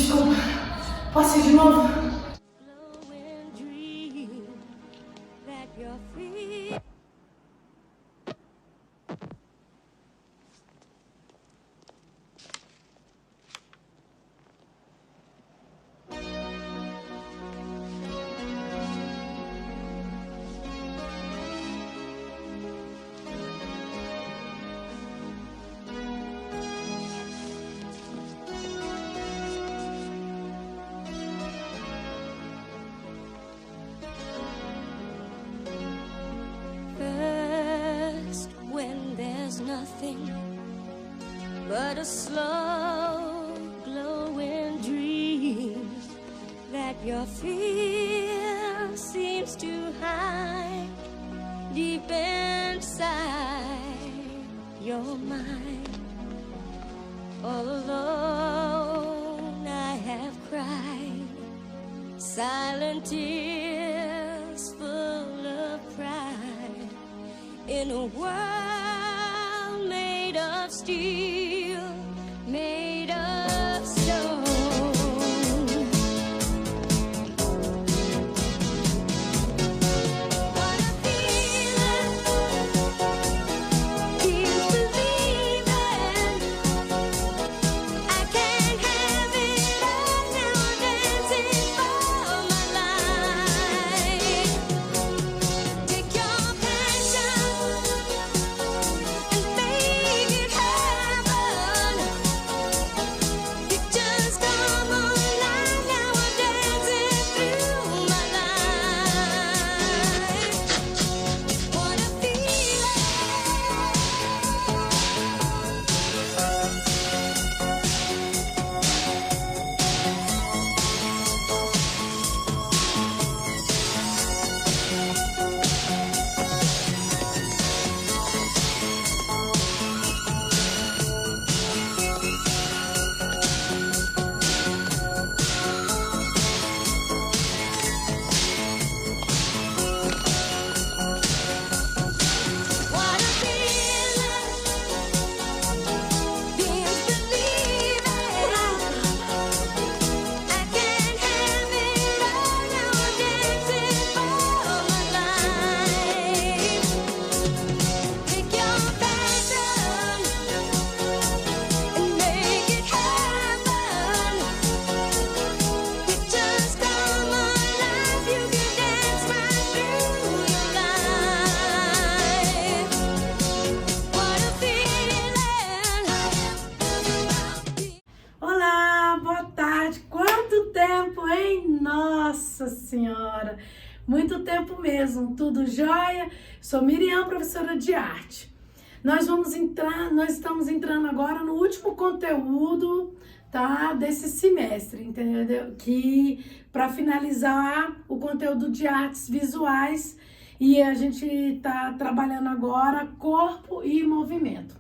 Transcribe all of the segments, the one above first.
Desculpa. Posso ir de novo? Nothing but a slow glowing dream that your fear seems to hide deep inside your mind. All alone I have cried silent tears full of pride in a world made of steel, made of stone. What a feeling, keeps believing. I can't have it all now, I'm dancing for my life. Take your passion and make it happen. Pictures come alive, now I'm dancing through my life. What a feeling. What a feeling, feels believing. I can't have it all now, I'm dancing for my life. Pick your passion and make it happen. Pictures come alive, you can dance right through your life. What a feeling. Olá, boa tarde. Quanto tempo, hein? Nossa Senhora! Muito tempo mesmo. Tudo jóia? Sou Miriam, professora de arte. Nós estamos entrando agora no último conteúdo, tá? Desse semestre, entendeu? Que para finalizar o conteúdo de artes visuais, e a gente tá trabalhando agora corpo e movimento.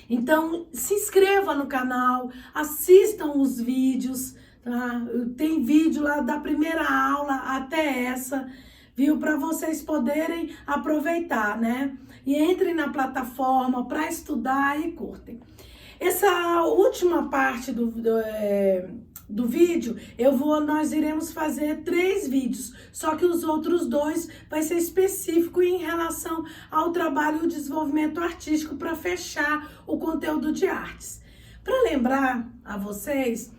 Então, se inscreva no canal, assistam os vídeos, tá? Tem vídeo lá da primeira aula até essa, viu? Para vocês poderem aproveitar, né? E entrem na plataforma para estudar e curtem. Essa última parte do vídeo, nós iremos fazer 3 vídeos, só que os outros 2 vai ser específico em relação ao trabalho e o desenvolvimento artístico para fechar o conteúdo de artes. Para lembrar a vocês,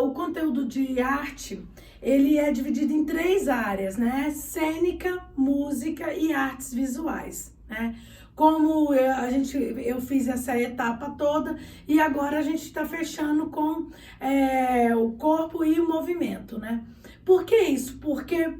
o conteúdo de arte, ele é dividido em 3 áreas, né? Cênica, música e artes visuais, né? Como eu fiz essa etapa toda e agora a gente está fechando com o corpo e o movimento, né? Por que isso? Porque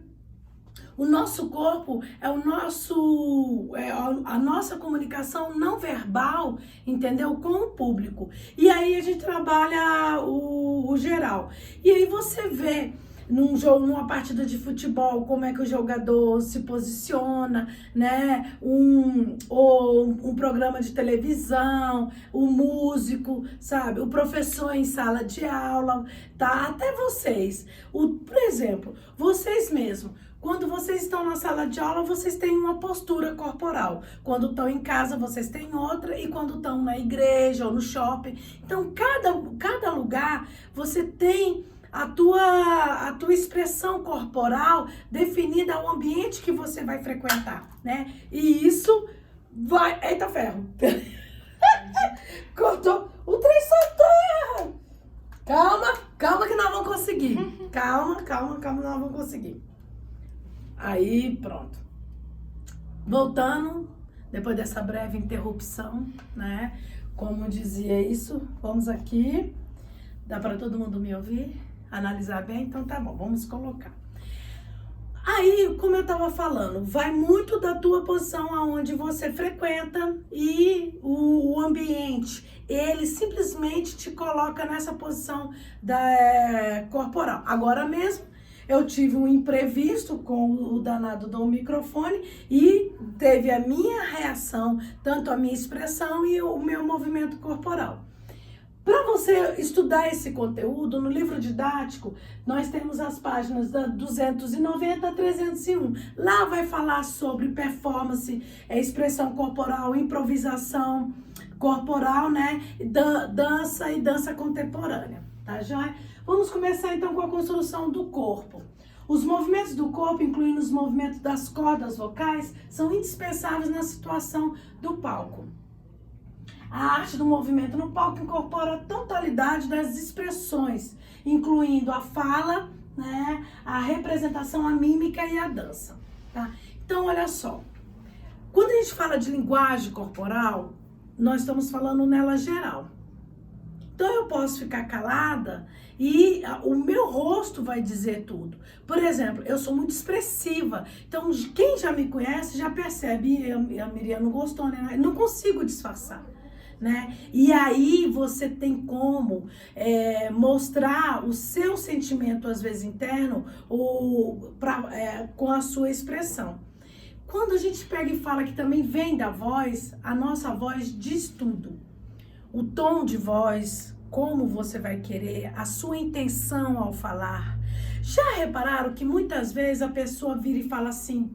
o nosso corpo é a nossa comunicação não verbal, entendeu? Com o público. E aí a gente trabalha o geral. E aí você vê num jogo, numa partida de futebol, como é que o jogador se posiciona, né? Ou um programa de televisão, o músico, sabe? O professor em sala de aula, tá? Até vocês. Por exemplo, vocês mesmos. Quando vocês estão na sala de aula, vocês têm uma postura corporal. Quando estão em casa, vocês têm outra. E quando estão na igreja ou no shopping. Então, cada lugar, você tem a tua expressão corporal definida ao ambiente que você vai frequentar, né? E isso vai... Eita, ferro! Cortou! O trem soltou! Calma que nós vamos conseguir. Calma, nós vamos conseguir. Aí, pronto. Voltando, depois dessa breve interrupção, né? Como dizia isso, vamos aqui. Dá para todo mundo me ouvir? Analisar bem? Então tá bom, vamos colocar. Aí, como eu tava falando, vai muito da tua posição aonde você frequenta e o ambiente. Ele simplesmente te coloca nessa posição corporal. Agora mesmo, eu tive um imprevisto com o danado do microfone e teve a minha reação, tanto a minha expressão e o meu movimento corporal. Para você estudar esse conteúdo, no livro didático, nós temos as páginas da 290 a 301. Lá vai falar sobre performance, expressão corporal, improvisação corporal, né? Dança e dança contemporânea, tá joia? Vamos começar então com a construção do corpo. Os movimentos do corpo, incluindo os movimentos das cordas vocais, são indispensáveis na situação do palco. A arte do movimento no palco incorpora a totalidade das expressões, incluindo a fala, né, a representação, a mímica e a dança. Tá? Então, olha só. Quando a gente fala de linguagem corporal, nós estamos falando nela geral. Então, eu posso ficar calada e o meu rosto vai dizer tudo. Por exemplo, eu sou muito expressiva. Então, quem já me conhece já percebe, a Miriam não gostou, né? Eu não consigo disfarçar. Né? E aí você tem como mostrar o seu sentimento, às vezes interno, com a sua expressão. Quando a gente pega e fala que também vem da voz, a nossa voz diz tudo. O tom de voz, como você vai querer, a sua intenção ao falar. Já repararam que muitas vezes a pessoa vira e fala assim: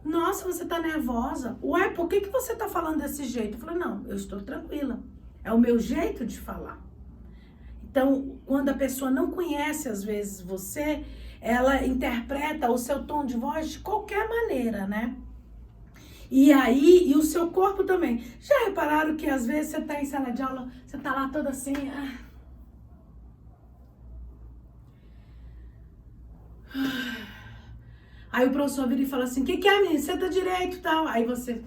nossa, você tá nervosa. Ué, por que você tá falando desse jeito? Eu falei, não, eu estou tranquila. É o meu jeito de falar. Então, quando a pessoa não conhece, às vezes, você, ela interpreta o seu tom de voz de qualquer maneira, né? E aí, e o seu corpo também. Já repararam que, às vezes, você tá em sala de aula, você tá lá toda assim... Aí o professor vira e fala assim: o que é, menina? Senta direito e tal. Aí você...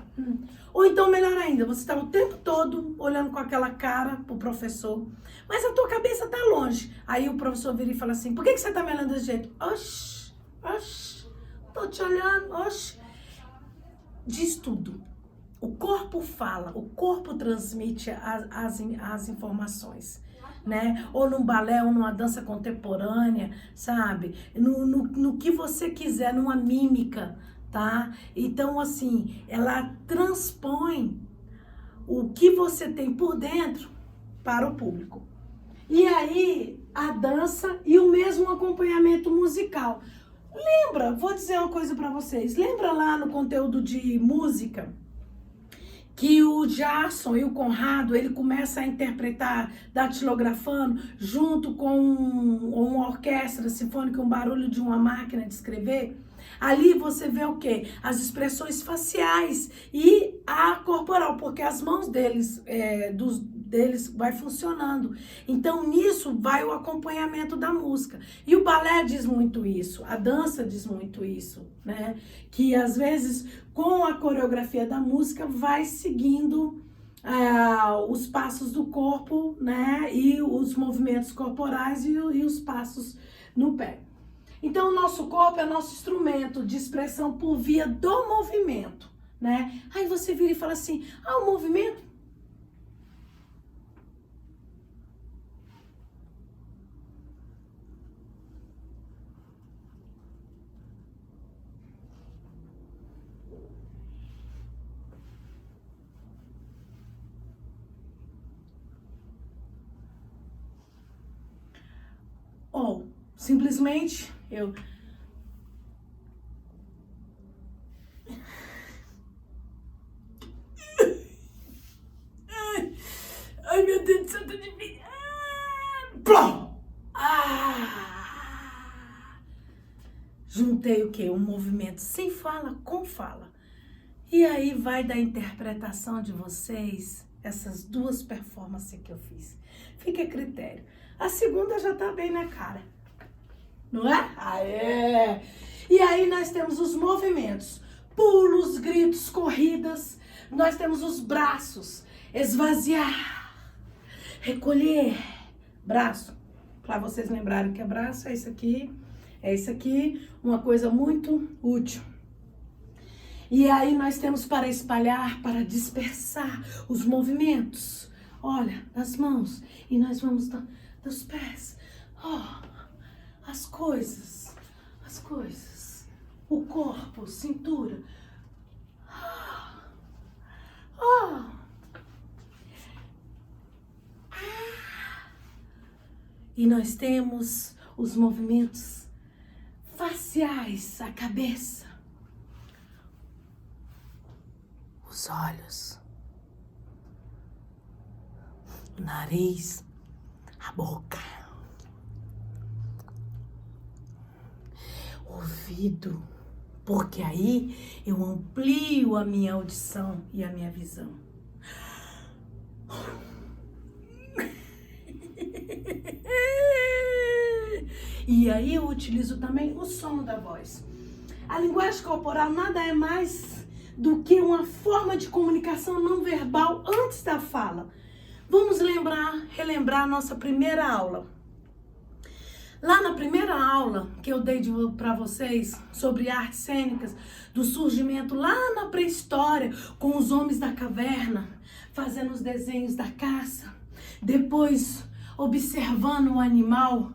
Ou então, melhor ainda, você está o tempo todo olhando com aquela cara pro professor, mas a tua cabeça tá longe. Aí o professor vira e fala assim: por que você tá me olhando desse jeito? Oxi, tô te olhando, oxi. Diz tudo. O corpo fala, o corpo transmite as informações. Né? Ou num balé, ou numa dança contemporânea, sabe? No que você quiser, numa mímica, tá? Então, assim, ela transpõe o que você tem por dentro para o público. E aí, a dança e o mesmo acompanhamento musical. Lembra, vou dizer uma coisa para vocês, lembra lá no conteúdo de música? Que o Jason e o Conrado, ele começa a interpretar datilografando junto com uma orquestra sinfônica, um barulho de uma máquina de escrever. Ali você vê o quê? As expressões faciais e a corporal, porque as mãos deles vai funcionando. Então, nisso vai o acompanhamento da música. E o balé diz muito isso, a dança diz muito isso, né? Que às vezes, com a coreografia da música, vai seguindo os passos do corpo, né? E os movimentos corporais e os passos no pé. Então, o nosso corpo é nosso instrumento de expressão por via do movimento, né? Aí você vira e fala assim: o movimento... Simplesmente eu... Ai, meu Deus do céu, tá difícil. Plum! Juntei o quê? Um movimento sem fala com fala. E aí vai da interpretação de vocês essas duas performances que eu fiz. Fica a critério. A segunda já tá bem na cara. Não é? Aê! E aí nós temos os movimentos. Pulos, gritos, corridas. Nós temos os braços. Esvaziar. Recolher. Braço. Para vocês lembrarem que é braço, é isso aqui. É isso aqui. Uma coisa muito útil. E aí nós temos para espalhar, para dispersar os movimentos. Olha, das mãos. E nós vamos dos pés. Oh, as coisas. O corpo, cintura. E nós temos os movimentos faciais, a cabeça. Os olhos, o nariz, a boca, o ouvido, porque aí eu amplio a minha audição e a minha visão. E aí eu utilizo também o som da voz. A linguagem corporal nada é mais do que uma forma de comunicação não verbal antes da fala. Vamos relembrar a nossa primeira aula. Lá na primeira aula que eu dei para vocês sobre artes cênicas, do surgimento lá na pré-história, com os homens da caverna, fazendo os desenhos da caça, depois observando o animal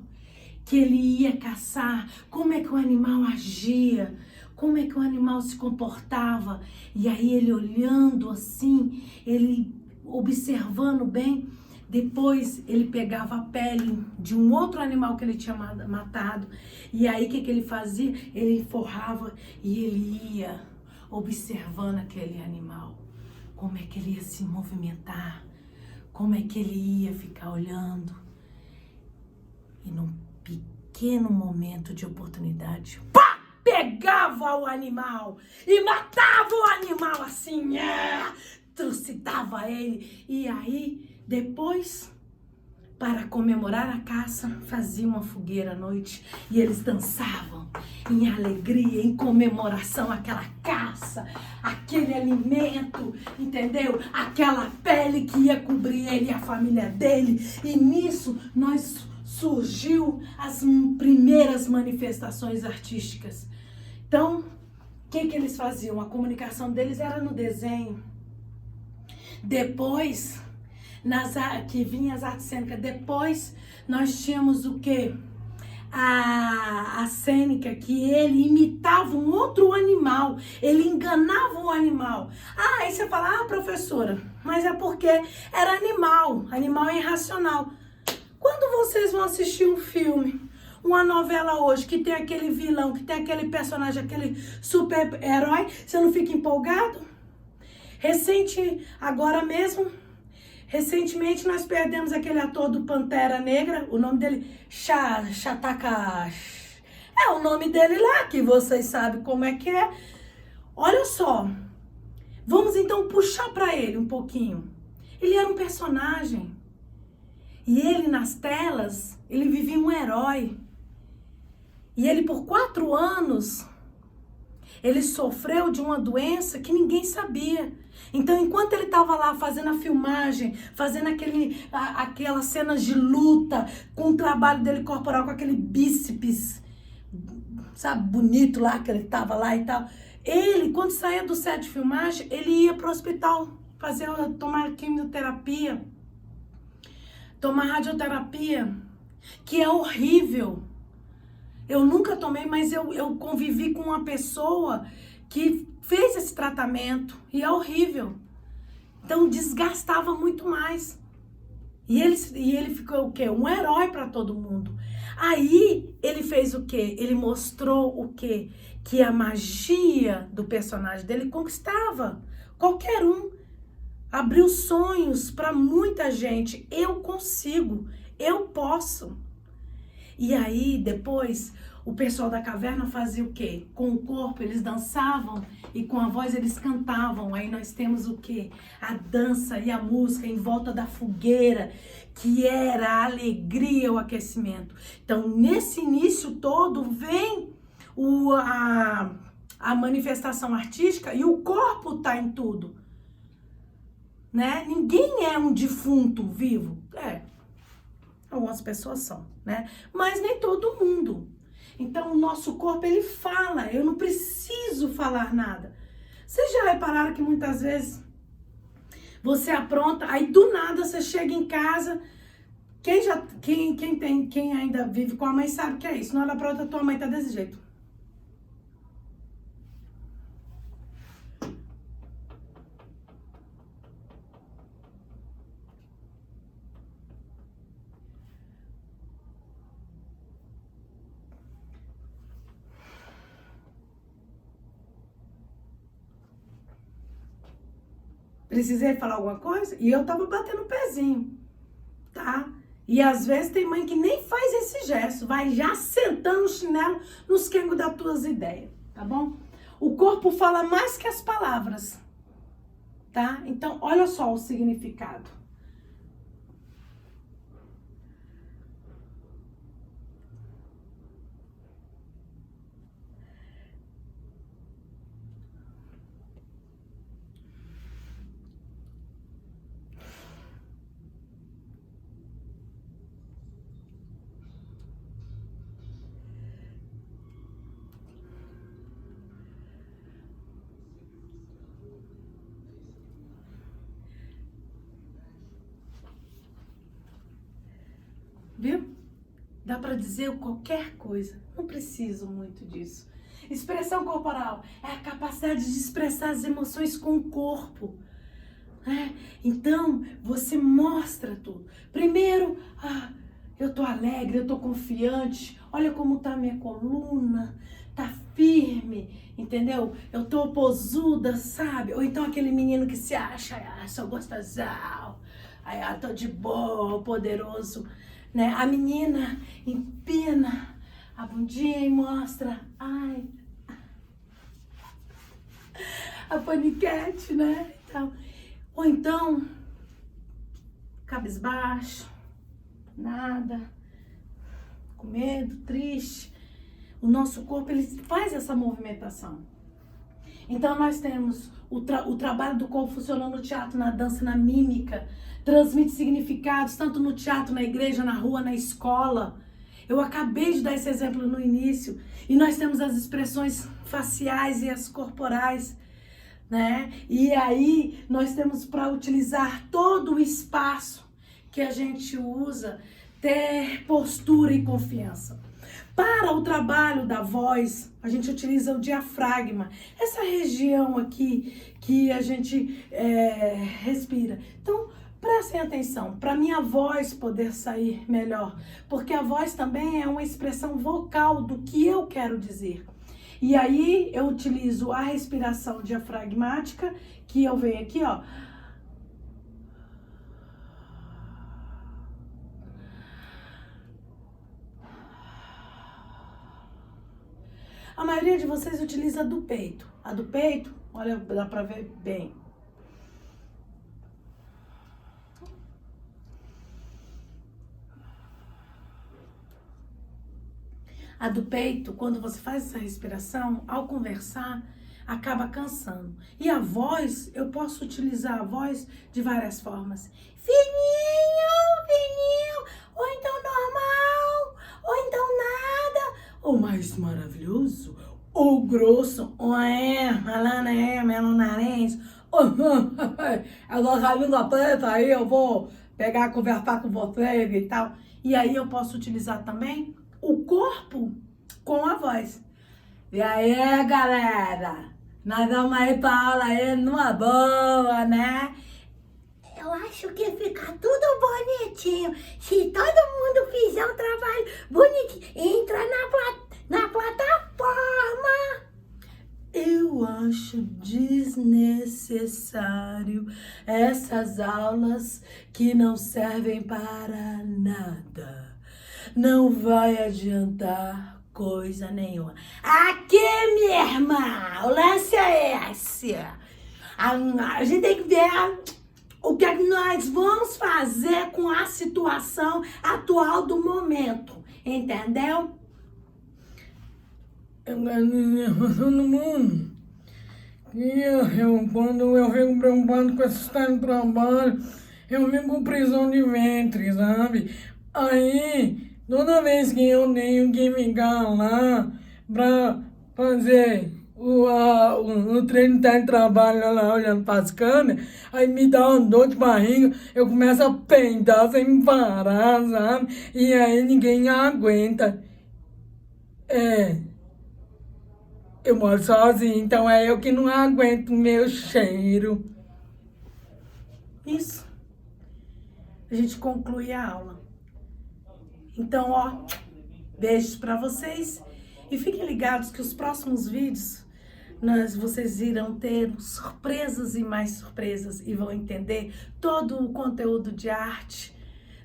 que ele ia caçar, como é que o animal agia, como é que o animal se comportava, e aí ele olhando assim, ele observando bem, depois ele pegava a pele de um outro animal que ele tinha matado, e aí o que ele fazia? Ele forrava e ele ia observando aquele animal, como é que ele ia se movimentar, como é que ele ia ficar olhando, e num pequeno momento de oportunidade, pá! Pegava o animal e matava o animal assim, trucidava ele. E aí, depois, para comemorar a caça, fazia uma fogueira à noite e eles dançavam em alegria, em comemoração àquela caça, aquele alimento, entendeu? Aquela pele que ia cobrir ele e a família dele. E nisso, surgiu as primeiras manifestações artísticas. Então, o que eles faziam? A comunicação deles era no desenho. Depois, que vinha as artes cênicas. Depois, nós tínhamos o quê? A cênica, que ele imitava um outro animal. Ele enganava o animal. Aí você fala, professora, mas é porque era animal irracional. Quando vocês vão assistir um filme, uma novela hoje, que tem aquele vilão, que tem aquele personagem, aquele super-herói, você não fica empolgado? Recentemente nós perdemos aquele ator do Pantera Negra, o nome dele, Chataka, é o nome dele lá, que vocês sabem como é que é. Olha só, vamos então puxar para ele um pouquinho. Ele era um personagem. E ele, nas telas, ele vivia um herói. E ele, por 4 anos, ele sofreu de uma doença que ninguém sabia. Então, enquanto ele estava lá fazendo a filmagem, fazendo aquelas cenas de luta, com o trabalho dele corporal, com aquele bíceps, sabe, bonito lá, que ele estava lá e tal. Ele, quando saía do set de filmagem, ele ia para o hospital tomar quimioterapia, tomar radioterapia, que é horrível. Eu nunca tomei, mas eu convivi com uma pessoa que fez esse tratamento e é horrível. Então desgastava muito mais. E ele ficou o quê? Um herói para todo mundo. Aí ele fez o quê? Ele mostrou o quê? Que a magia do personagem dele conquistava qualquer um. Abriu sonhos para muita gente. Eu consigo, eu posso. E aí, depois, o pessoal da caverna fazia o quê? Com o corpo eles dançavam e com a voz eles cantavam. Aí nós temos o quê? A dança e a música em volta da fogueira, que era a alegria, o aquecimento. Então, nesse início todo, vem a manifestação artística e o corpo tá em tudo. Né? Ninguém é um defunto vivo. Algumas pessoas são, né? Mas nem todo mundo. Então, o nosso corpo, ele fala. Eu não preciso falar nada. Vocês já repararam que muitas vezes você apronta, aí do nada você chega em casa. Quem ainda vive com a mãe sabe que é isso. Na hora pronta, tua mãe tá desse jeito. Precisei falar alguma coisa? E eu tava batendo o pezinho, tá? E às vezes tem mãe que nem faz esse gesto, vai já sentando o chinelo nos quengos das tuas ideias, tá bom? O corpo fala mais que as palavras, tá? Então, olha só o significado. Viu? Dá pra dizer qualquer coisa. Não preciso muito disso. Expressão corporal é a capacidade de expressar as emoções com o corpo. Né? Então, você mostra tudo. Primeiro, eu tô alegre, eu tô confiante. Olha como tá a minha coluna. Tá firme, entendeu? Eu tô posuda, sabe? Ou então aquele menino que se acha, sou gostosão. Aí, tô de boa, poderoso. Né? A menina empina a bundinha e mostra, a paniquete, né? Ou então, cabisbaixo, nada, com medo, triste. O nosso corpo, ele faz essa movimentação. Então, nós temos o trabalho do corpo funcionando no teatro, na dança, na mímica. Transmite significados, tanto no teatro, na igreja, na rua, na escola. Eu acabei de dar esse exemplo no início. E nós temos as expressões faciais e as corporais, né? E aí, nós temos para utilizar todo o espaço que a gente usa, ter postura e confiança. Para o trabalho da voz, a gente utiliza o diafragma, essa região aqui que a gente respira. Então, prestem atenção, para minha voz poder sair melhor, porque a voz também é uma expressão vocal do que eu quero dizer. E aí eu utilizo a respiração diafragmática, que eu venho aqui, ó. A maioria de vocês utiliza a do peito. A do peito, olha, dá pra ver bem. A do peito, quando você faz essa respiração, ao conversar, acaba cansando. E a voz, eu posso utilizar a voz de várias formas. Fininho, ou então normal, ou então nada, ou mais maravilhoso, ou grosso, ou meu nariz, eu tô saindo a preta, aí eu vou pegar, conversar com vocês e tal. E aí eu posso utilizar também o corpo com a voz. E aí, galera? Nós vamos aí pra aula aí numa boa, né? Eu acho que fica tudo bonitinho. Se todo mundo fizer um trabalho bonitinho, entra na plataforma. Eu acho desnecessário essas aulas que não servem para nada. Não vai adiantar coisa nenhuma. Aqui, minha irmã, o lance é esse. A gente tem que ver o que é que nós vamos fazer com a situação atual do momento. Entendeu? Todo mundo. Quando eu fico preocupado com esse trabalho, eu fico com prisão de ventre, sabe? Aí, toda vez que eu tenho que ficar lá pra fazer o treino de trabalho lá olhando pras câmeras, aí me dá uma dor de barriga, eu começo a peidar sem parar, sabe? E aí ninguém aguenta. Eu moro sozinho, então é eu que não aguento o meu cheiro. Isso. A gente conclui a aula. Então, ó, beijos pra vocês e fiquem ligados que os próximos vídeos vocês irão ter surpresas e mais surpresas e vão entender todo o conteúdo de arte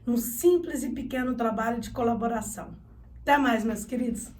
num simples e pequeno trabalho de colaboração. Até mais, meus queridos.